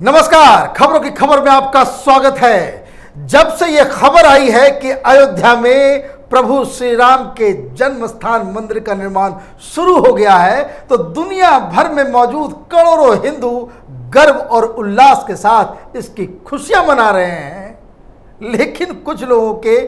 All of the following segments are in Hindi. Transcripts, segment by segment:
नमस्कार, खबरों की खबर में आपका स्वागत है। जब से यह खबर आई है कि अयोध्या में प्रभु श्री राम के जन्म स्थान मंदिर का निर्माण शुरू हो गया है, तो दुनिया भर में मौजूद करोड़ों हिंदू गर्व और उल्लास के साथ इसकी खुशियां मना रहे हैं। लेकिन कुछ लोगों के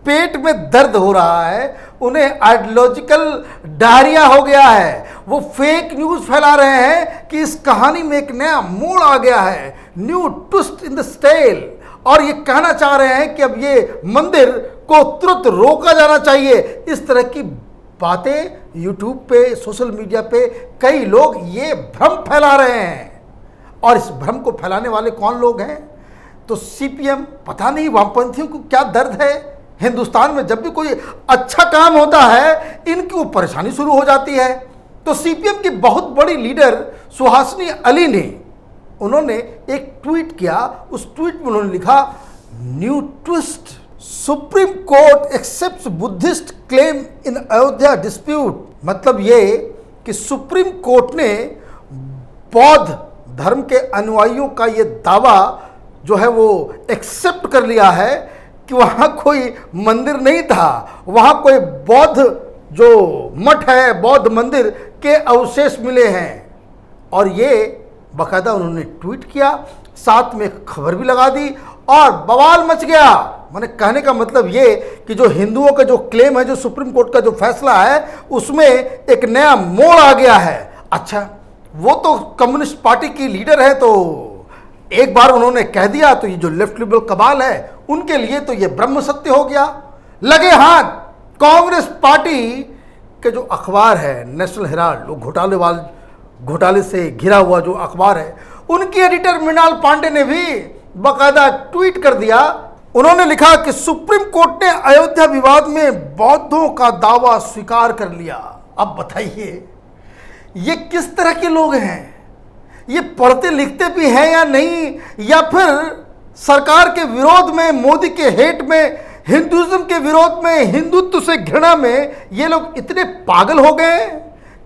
पेट में दर्द हो रहा है, उन्हें आइडियोलॉजिकल डायरिया हो गया है। वो फेक न्यूज फैला रहे हैं कि इस कहानी में एक नया मोड़ आ गया है, new twist in the tale, और ये कहना चाह रहे हैं कि अब ये मंदिर को तुरंत रोका जाना चाहिए। इस तरह की बातें यूट्यूब पे, सोशल मीडिया पे कई लोग ये भ्रम फैला रहे हैं। और इस भ्रम को फैलाने वाले कौन लोग हैं? तो सीपीएम, पता नहीं वामपंथियों को क्या दर्द है। हिंदुस्तान में जब भी कोई अच्छा काम होता है, इनकी वो परेशानी शुरू हो जाती है। तो सीपीएम की बहुत बड़ी लीडर सुहासिनी अली ने उन्होंने एक ट्वीट किया। उस ट्वीट में उन्होंने लिखा, new twist, supreme court accepts Buddhist claim in Ayodhya dispute. मतलब ये कि सुप्रीम कोर्ट ने बौद्ध धर्म के अनुयायियों का ये दावा जो है वो एक्सेप्ट कर लिया है कि वहाँ कोई मंदिर नहीं था, वहाँ कोई बौद्ध जो मठ है, बौद्ध मंदिर के अवशेष मिले हैं। और ये बाकायदा उन्होंने ट्वीट किया, साथ में खबर भी लगा दी और बवाल मच गया। मैंने कहने का मतलब ये कि जो हिंदुओं का जो क्लेम है, जो सुप्रीम कोर्ट का जो फैसला है, उसमें एक नया मोड़ आ गया है। अच्छा, वो तो कम्युनिस्ट पार्टी की लीडर है, तो एक बार उन्होंने कह दिया तो ये जो लेफ्ट लिबरल कबाल है उनके लिए तो ये ब्रह्म सत्य हो गया। लगे हाथ कांग्रेस पार्टी के जो अखबार है नेशनल हेराल्ड, वो घोटाले से घिरा हुआ जो अखबार है, उनकी एडिटर मृणाल पांडे ने भी बाकायदा ट्वीट कर दिया। उन्होंने लिखा कि सुप्रीम कोर्ट ने अयोध्या विवाद में बौद्धों का दावा स्वीकार कर लिया। अब बताइए ये किस तरह के लोग हैं? ये पढ़ते लिखते भी हैं या नहीं, या फिर सरकार के विरोध में, मोदी के हेट में, हिंदुइज्म के विरोध में, हिंदुत्व से घृणा में ये लोग इतने पागल हो गए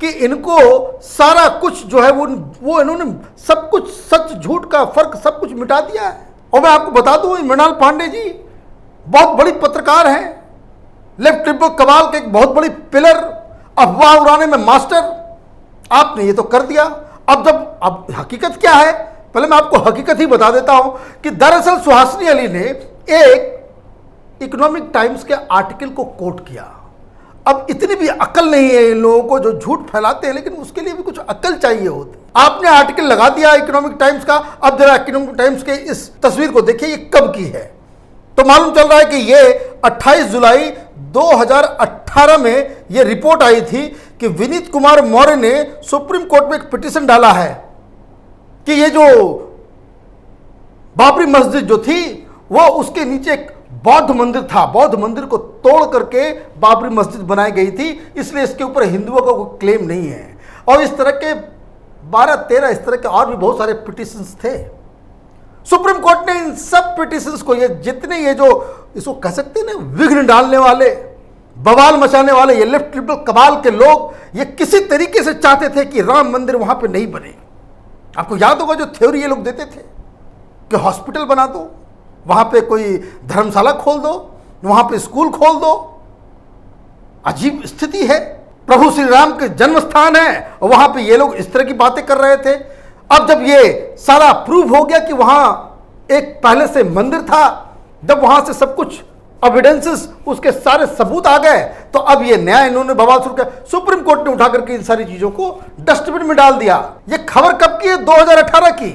कि इनको सारा कुछ जो है वो इन्होंने सब कुछ, सच झूठ का फर्क सब कुछ मिटा दिया है। और मैं आपको बता दूं, मृणाल पांडे जी बहुत बड़ी पत्रकार हैं, लेफ्ट लिबरल कबाल के एक बहुत बड़ी पिलर, अफवाह उड़ाने में मास्टर। आपने ये तो कर दिया। अब हकीकत क्या है, पहले मैं आपको हकीकत ही बता देता हूं कि दरअसल सुहासिनी अली ने एक इकोनॉमिक टाइम्स के आर्टिकल को कोट किया। अब इतनी भी अकल नहीं है इन लोगों को जो झूठ फैलाते हैं, लेकिन उसके लिए भी कुछ अकल चाहिए होती। आपने आर्टिकल लगा दिया इकोनॉमिक टाइम्स का। अब जरा इकोनॉमिक टाइम्स के इस तस्वीर को देखिए, ये कब की है। तो मालूम चल रहा है कि ये 28 जुलाई 2018 में ये रिपोर्ट आई थी कि विनीत कुमार मौर्य ने सुप्रीम कोर्ट में एक पिटीशन डाला है कि ये जो बाबरी मस्जिद जो थी वो उसके नीचे एक बौद्ध मंदिर था, बौद्ध मंदिर को तोड़ करके बाबरी मस्जिद बनाई गई थी, इसलिए इसके ऊपर हिंदुओं का कोई क्लेम नहीं है। और इस तरह के 12-13 इस तरह के और भी बहुत सारे पिटीशंस थे। सुप्रीम कोर्ट ने इन सब पिटीशंस को, ये जितने ये जो इसको कह सकते हैं ना, विघ्न डालने वाले, बवाल मचाने वाले ये लेफ्ट लिबरल कबाल के लोग, ये किसी तरीके से चाहते थे कि राम मंदिर वहां पे नहीं बने। आपको याद होगा जो थ्योरी ये लोग देते थे कि हॉस्पिटल बना दो, वहां पे कोई धर्मशाला खोल दो, वहां पे स्कूल खोल दो। अजीब स्थिति है, प्रभु श्री राम के जन्म स्थान है और वहां पे ये लोग इस तरह की बातें कर रहे थे। अब जब ये सारा प्रूव हो गया कि वहां एक पहले से मंदिर था, जब वहां से सब कुछ एविडेंसेस, उसके सारे सबूत आ गए, तो अब ये नया इन्होंने बवाल शुरू किया। सुप्रीम कोर्ट ने उठा करके इन सारी चीजों को डस्टबिन में डाल दिया। ये खबर कब की है? 2018 की।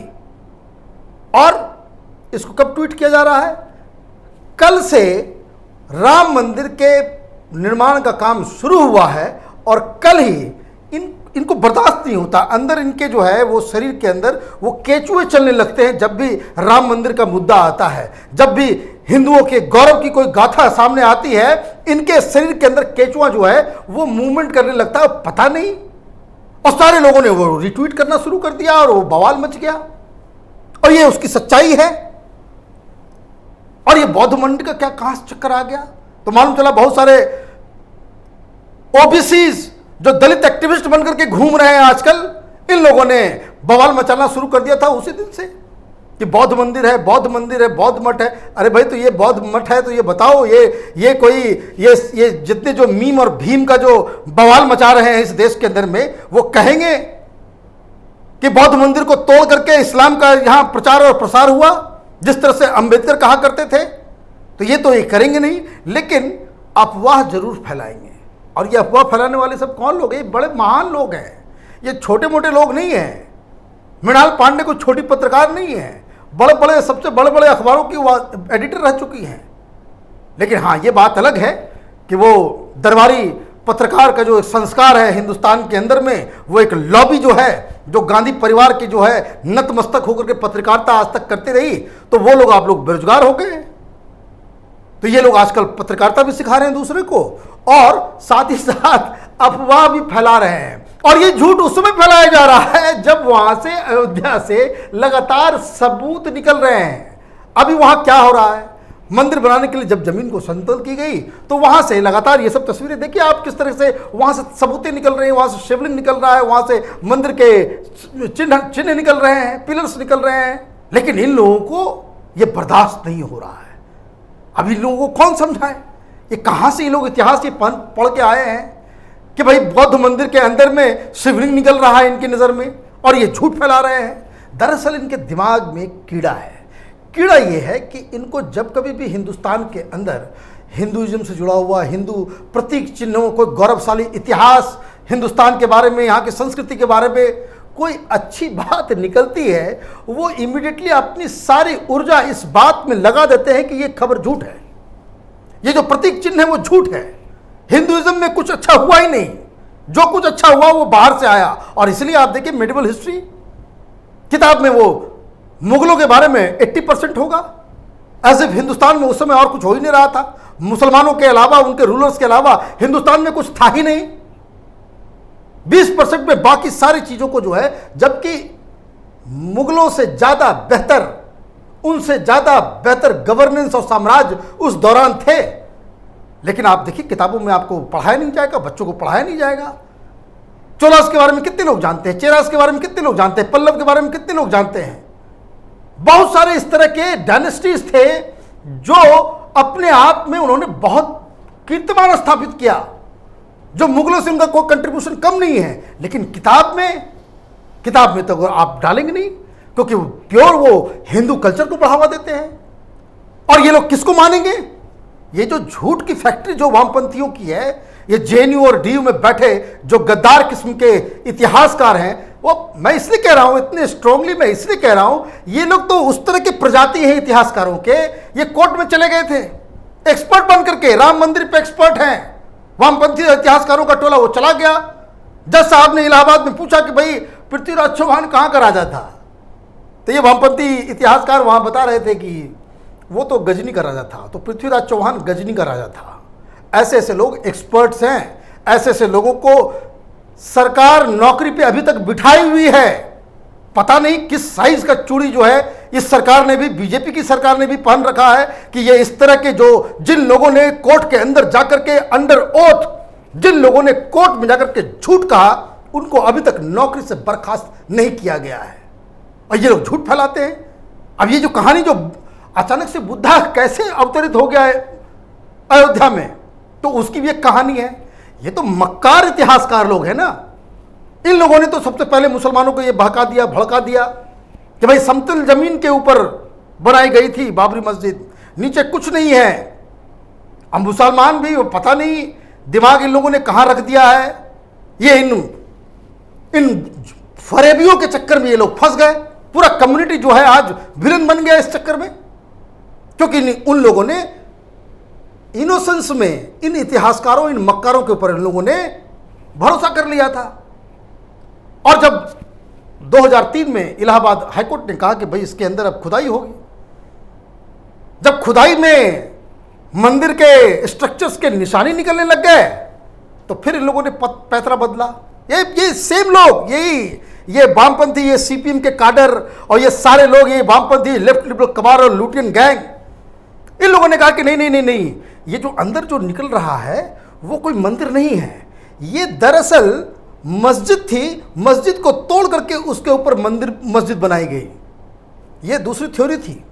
और इसको कब ट्वीट किया जा रहा है? कल से राम मंदिर के निर्माण का काम शुरू हुआ है और कल ही इनको बर्दाश्त नहीं होता। अंदर इनके जो है वो शरीर के अंदर वो केचुए चलने लगते हैं जब भी राम मंदिर का मुद्दा आता है, जब भी हिंदुओं के गौरव की कोई गाथा सामने आती है, इनके शरीर के अंदर केचुआ जो है वो मूवमेंट करने लगता है, पता नहीं। और सारे लोगों ने वो रिट्वीट करना शुरू कर दिया और वो बवाल मच गया। और ये उसकी सच्चाई है। और ये बौद्ध मंदिर का क्या कहां से चक्कर आ गया? तो मालूम चला बहुत सारे ओबीसीज जो दलित एक्टिविस्ट बनकर के घूम रहे हैं आजकल, इन लोगों ने बवाल मचाना शुरू कर दिया था उसी दिन से। कि बौद्ध मंदिर है, बौद्ध मंदिर है, बौद्ध मठ है। अरे भाई, तो ये बौद्ध मठ है तो ये बताओ, ये कोई ये जितने जो मीम और भीम का जो बवाल मचा रहे हैं इस देश के अंदर में, वो कहेंगे कि बौद्ध मंदिर को तोड़ करके इस्लाम का यहां प्रचार और प्रसार हुआ, जिस तरह से अंबेडकर कहा करते थे? तो ये करेंगे नहीं, लेकिन अफवाह जरूर फैलाएंगे। और ये अफवाह फैलाने वाले सब कौन लोग हैं? ये बड़े महान लोग हैं, ये छोटे मोटे लोग नहीं हैं। मृणाल पांडे कोई छोटी पत्रकार नहीं है, बड़े बड़े सबसे बड़े बड़े अखबारों की वो एडिटर रह चुकी हैं। लेकिन हाँ, ये बात अलग है कि वो दरबारी पत्रकार का जो संस्कार है हिंदुस्तान के अंदर में, वो एक लॉबी जो है, जो गांधी परिवार की जो है नतमस्तक होकर के पत्रकारिता आज तक करती रही, तो वो लोग आप लोग बेरोजगार हो गए। तो ये लोग आजकल पत्रकारिता भी सिखा रहे हैं दूसरे को, और साथ ही साथ अफवाह भी फैला रहे हैं। और ये झूठ उस समय फैलाया जा रहा है जब वहां से, अयोध्या से लगातार सबूत निकल रहे हैं। अभी वहां क्या हो रहा है? मंदिर बनाने के लिए जब जमीन को समतल की गई तो वहां से लगातार ये सब तस्वीरें देखिए आप, किस तरह से वहां से सबूतें निकल रही हैं, वहां से शिवलिंग निकल रहा है, वहां से मंदिर के चिन्ह निकल रहे हैं, पिलर्स निकल रहे हैं। लेकिन इन लोगों को ये बर्दाश्त नहीं हो रहा है। अब इन लोगों को कौन समझाए? ये कहां से ये लोग इतिहास ये पढ़ के आए हैं कि भाई बौद्ध मंदिर के अंदर में शिवलिंग निकल रहा है इनकी नज़र में, और ये झूठ फैला रहे हैं। दरअसल इनके दिमाग में कीड़ा है। कीड़ा ये है कि इनको जब कभी भी हिंदुस्तान के अंदर हिंदुइज्म से जुड़ा हुआ, हिंदू प्रतीक चिन्हों, कोई गौरवशाली इतिहास हिंदुस्तान के बारे में, यहाँ की संस्कृति के बारे में कोई अच्छी बात निकलती है, वो इमीडिएटली अपनी सारी ऊर्जा इस बात में लगा देते हैं कि ये खबर झूठ है, ये जो प्रतीक चिन्ह है वो झूठ है, हिंदुइज्म में कुछ अच्छा हुआ ही नहीं, जो कुछ अच्छा हुआ वो बाहर से आया। और इसलिए आप देखिए मेडिवल हिस्ट्री किताब में वो मुगलों के बारे में 80% होगा, एज इफ हिंदुस्तान में उस समय और कुछ हो ही नहीं रहा था। मुसलमानों के अलावा, उनके रूलर्स के अलावा हिंदुस्तान में कुछ था ही नहीं। 20% में बाकी सारी चीजों को जो है, जबकि मुगलों से ज्यादा बेहतर, उनसे ज्यादा बेहतर गवर्नेंस और साम्राज्य उस दौरान थे। लेकिन आप देखिए किताबों में आपको पढ़ाया नहीं जाएगा, बच्चों को पढ़ाया नहीं जाएगा। चोलास के बारे में कितने लोग जानते हैं? चेरास के बारे में कितने लोग जानते हैं? पल्लव के बारे में कितने लोग जानते हैं? बहुत सारे इस तरह के डायनेस्टीज थे जो अपने आप में उन्होंने बहुत कीर्तिमान स्थापित किया, जो मुगलों से उनका कोई कंट्रीब्यूशन कम नहीं है। लेकिन किताब में तो आप डालेंगे नहीं, क्योंकि प्योर वो हिंदू कल्चर को बढ़ावा देते हैं। और ये लोग किसको मानेंगे? ये जो झूठ की फैक्ट्री जो वामपंथियों की है, ये जेएनयू और डीयू में बैठे जो गद्दार किस्म के इतिहासकार हैं, वो मैं इसलिए कह रहा हूं, इतने स्ट्रांगली मैं इसलिए कह रहा हूं, ये लोग तो उस तरह की प्रजाति है इतिहासकारों के, ये कोर्ट में चले गए थे एक्सपर्ट बन करके, राम मंदिर पे एक्सपर्ट हैं। वामपंथी इतिहासकारों का टोला वो चला गया। जज साहब ने इलाहाबाद में पूछा कि भाई पृथ्वीराज चौहान कहाँ का राजा था? तो ये वामपंथी इतिहासकार वहां बता रहे थे कि वो तो गजनी का राजा था, तो पृथ्वीराज चौहान गजनी का राजा था। ऐसे ऐसे लोग एक्सपर्ट्स हैं, ऐसे ऐसे लोगों को सरकार नौकरी पे अभी तक बिठाई हुई है। पता नहीं किस साइज का चूड़ी जो है इस सरकार ने भी, बीजेपी की सरकार ने भी पहन रखा है कि ये इस तरह के जो जिन लोगों ने कोर्ट के अंदर जाकर के अंडर ओथ, जिन लोगों ने कोर्ट में जाकर के झूठ कहा, उनको अभी तक नौकरी से बर्खास्त नहीं किया गया है। और ये लोग झूठ फैलाते हैं। अब ये जो कहानी जो अचानक से बुद्धा कैसे अवतरित हो गया है अयोध्या में, तो उसकी भी एक कहानी है। ये तो मक्कार इतिहासकार लोग हैं ना। इन लोगों ने तो सबसे पहले मुसलमानों को ये भड़का दिया कि भाई समतल जमीन के ऊपर बनाई गई थी बाबरी मस्जिद, नीचे कुछ नहीं है। अब मुसलमान भी पता नहीं दिमाग इन लोगों ने कहां रख दिया है। ये इन फरेबियों के चक्कर में ये लोग फंस गए। पूरा कम्युनिटी जो है आज विलन बन गया इस चक्कर में, क्योंकि उन लोगों ने इनोसेंस में इन इतिहासकारों, इन मक्कारों के ऊपर इन लोगों ने भरोसा कर लिया था। और जब 2003 में इलाहाबाद हाईकोर्ट ने कहा कि भाई इसके अंदर अब खुदाई होगी, जब खुदाई में मंदिर के स्ट्रक्चर्स के निशानी निकलने लग गए, तो फिर इन लोगों ने पैतरा बदला। ये सेम लोग, ये वामपंथी, ये सीपीएम के काडर और ये सारे लोग, ये वामपंथी लेफ्ट लिबरल कबार और लुटियन गैंग, इन लोगों ने कहा कि नहीं, ये जो अंदर जो निकल रहा है वो कोई मंदिर नहीं है, ये दरअसल मस्जिद थी। मस्जिद को तोड़ करके उसके ऊपर मस्जिद बनाई गई। ये दूसरी थ्योरी थी।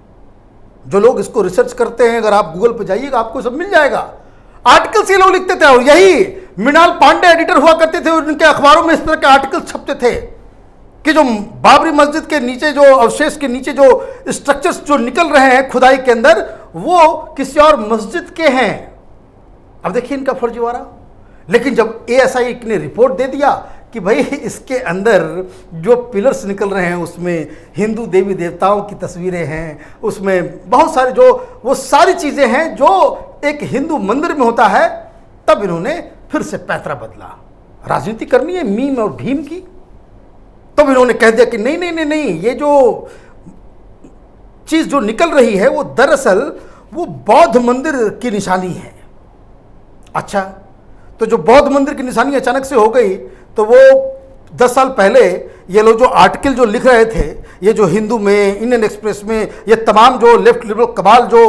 जो लोग इसको रिसर्च करते हैं, अगर आप गूगल पे जाइएगा आपको सब मिल जाएगा। आर्टिकल्स ये लोग लिखते थे और यही मृणाल पांडे एडिटर हुआ करते थे, उनके अखबारों में इस तरह के आर्टिकल छपते थे कि जो बाबरी मस्जिद के नीचे जो अवशेष के नीचे जो स्ट्रक्चर्स जो निकल रहे हैं खुदाई के अंदर, वो किसी और मस्जिद के हैं। अब देखिए इनका फर्जीवाड़ा। लेकिन जब एएसआई ने रिपोर्ट दे दिया कि भाई इसके अंदर जो पिलर्स निकल रहे हैं उसमें हिंदू देवी देवताओं की तस्वीरें हैं, उसमें बहुत सारे जो वो सारी चीज़ें हैं जो एक हिंदू मंदिर में होता है, तब इन्होंने फिर से पैंतरा बदला। राजनीति करनी है मीम और भीम की, तब इन्होंने कह दिया कि नहीं नहीं नहीं नहीं, ये जो चीज़ जो निकल रही है वो दरअसल वो बौद्ध मंदिर की निशानी है। अच्छा, तो जो बौद्ध मंदिर की निशानी अचानक से हो गई, तो वो 10 साल पहले ये लोग जो आर्टिकल जो लिख रहे थे, ये जो हिंदू में, इंडियन एक्सप्रेस में, ये तमाम जो लेफ्ट लिबरल कबाल जो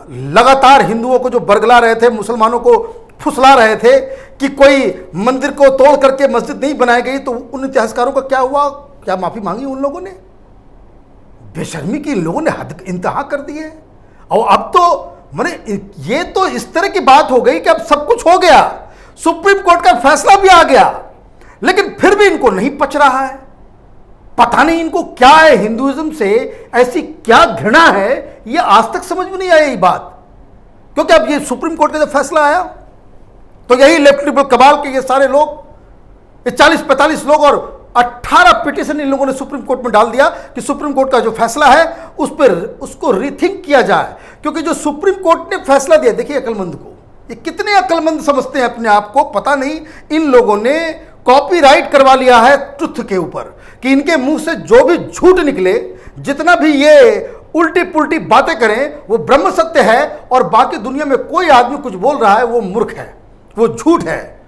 लगातार हिंदुओं को जो बरगला रहे थे, मुसलमानों को फुसला रहे थे कि कोई मंदिर को तोड़ करके मस्जिद नहीं बनाई गई, तो उन इतिहासकारों का क्या हुआ? क्या माफ़ी मांगी उन लोगों ने? बेशर्मी की इन लोगों ने हद इंतहा कर दी है। और अब तो माने ये तो इस तरह की बात हो गई कि अब सब कुछ हो गया, सुप्रीम कोर्ट का फैसला भी आ गया, लेकिन फिर भी इनको नहीं पच रहा है। पता नहीं इनको क्या है, हिंदुइज्म से ऐसी क्या घृणा है, ये आज तक समझ में नहीं आई ये बात। क्योंकि अब ये सुप्रीम कोर्ट का जब फैसला आया तो यही लेफ्ट लिबरल कबाल के ये सारे लोग, ये 40-45 लोग और 18 पिटीशन इन लोगों ने सुप्रीम कोर्ट में डाल दिया कि सुप्रीम कोर्ट का जो फैसला है उस पर उसको रीथिंक किया जाए। क्योंकि जो सुप्रीम कोर्ट ने फैसला दिया, देखिए अक्लमंद को, ये कितने अक्लमंद समझते हैं अपने आप को, पता नहीं। इन लोगों ने कॉपीराइट करवा लिया है ट्रुथ के ऊपर कि इनके मुंह से जो भी झूठ निकले, जितना भी ये उल्टी पुल्टी बातें करें, वो ब्रह्म सत्य है और बाकी दुनिया में कोई आदमी कुछ बोल रहा है वो मूर्ख है, वो झूठ है।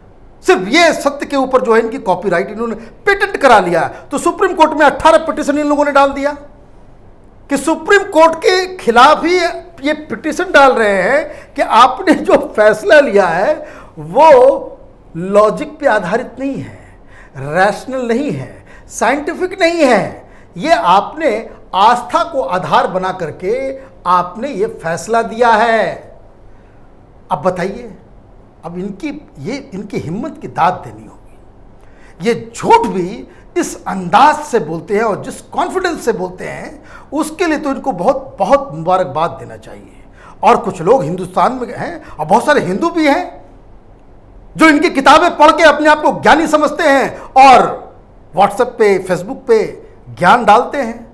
सिर्फ ये सत्य के ऊपर जो है इनकी कॉपीराइट इन्होंने पेटेंट करा लिया। तो सुप्रीम कोर्ट में 18 पिटीशन इन लोगों ने डाल दिया कि सुप्रीम कोर्ट के खिलाफ ही ये पिटीशन डाल रहे हैं कि आपने जो फैसला लिया है वो लॉजिक पे आधारित नहीं है, रैशनल नहीं है, साइंटिफिक नहीं है। ये आपने आस्था को आधार बना करके आपने ये फैसला दिया है। अब बताइए, अब इनकी हिम्मत की दाद देनी होगी। ये झूठ भी इस अंदाज से बोलते हैं और जिस कॉन्फिडेंस से बोलते हैं, उसके लिए तो इनको बहुत बहुत मुबारकबाद देना चाहिए। और कुछ लोग हिंदुस्तान में हैं और बहुत सारे हिंदू भी हैं जो इनकी किताबें पढ़ के अपने आप को ज्ञानी समझते हैं और व्हाट्सएप पे, फेसबुक पे ज्ञान डालते हैं।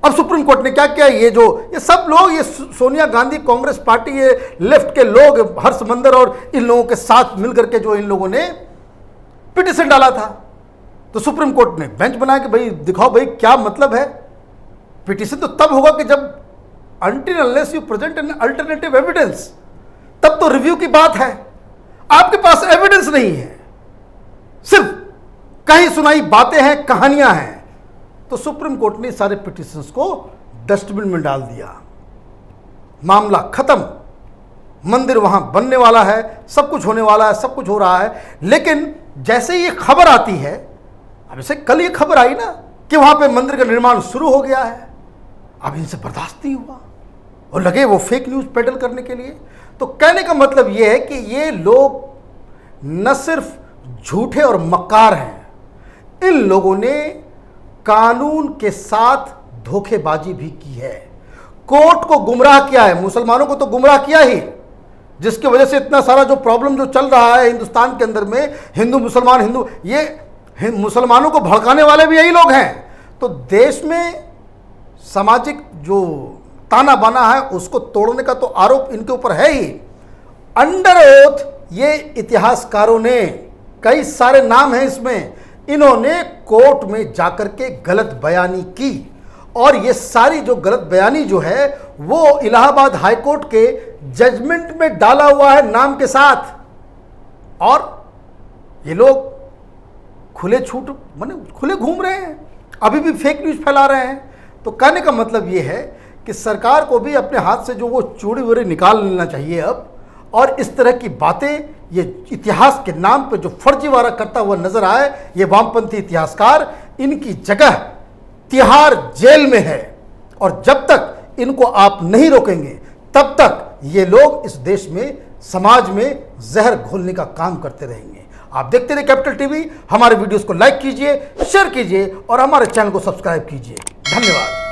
अब सुप्रीम कोर्ट ने क्या किया, ये सब लोग, ये सोनिया गांधी, कांग्रेस पार्टी, ये लेफ्ट के लोग, हर्ष मंदर और इन लोगों के साथ मिलकर के जो इन लोगों ने पिटीशन डाला था, तो सुप्रीम कोर्ट ने बेंच बनाया कि भाई दिखाओ भाई क्या मतलब है। पिटीशन तो तब होगा कि जब until unless you present an alternative evidence, तब तो रिव्यू की बात है। आपके पास एविडेंस नहीं है, सिर्फ कहीं सुनाई बातें हैं, कहानियां हैं, तो सुप्रीम कोर्ट ने सारे पिटीशंस को डस्टबिन में डाल दिया। मामला खत्म, मंदिर वहां बनने वाला है, सब कुछ होने वाला है, सब कुछ हो रहा है। लेकिन जैसे ये खबर आती है, अब जैसे कल ये खबर आई ना कि वहां पे मंदिर का निर्माण शुरू हो गया है, अब इनसे बर्दाश्त नहीं हुआ और लगे वो फेक न्यूज पेडल करने के लिए। तो कहने का मतलब ये है कि ये लोग न सिर्फ झूठे और मक्कार हैं, इन लोगों ने कानून के साथ धोखेबाजी भी की है, कोर्ट को गुमराह किया है, मुसलमानों को तो गुमराह किया ही, जिसकी वजह से इतना सारा जो प्रॉब्लम जो चल रहा है हिंदुस्तान के अंदर में, हिंदू मुसलमान, ये मुसलमानों को भड़काने वाले भी यही लोग हैं। तो देश में सामाजिक जो ताना बाना है उसको तोड़ने का तो आरोप इनके ऊपर है ही। अंडर ओथ ये इतिहासकारों ने, कई सारे नाम हैं इसमें, इन्होंने कोर्ट में जाकर के गलत बयानी की और ये सारी जो गलत बयानी जो है वो इलाहाबाद हाई कोर्ट के जजमेंट में डाला हुआ है नाम के साथ। और ये लोग खुले घूम रहे हैं, अभी भी फेक न्यूज फैला रहे हैं। तो कहने का मतलब ये है कि सरकार को भी अपने हाथ से जो वो चूड़ी वूड़ी निकाल लेना चाहिए अब, और इस तरह की बातें ये इतिहास के नाम पे जो फर्जीवाड़ा करता हुआ नजर आए ये वामपंथी इतिहासकार, इनकी जगह तिहाड़ जेल में है और जब तक इनको आप नहीं रोकेंगे तब तक ये लोग इस देश में, समाज में जहर घोलने का काम करते रहेंगे। आप देखते रहिए कैपिटल टीवी। हमारे वीडियोस को लाइक कीजिए, शेयर कीजिए और हमारे चैनल को सब्सक्राइब कीजिए। धन्यवाद।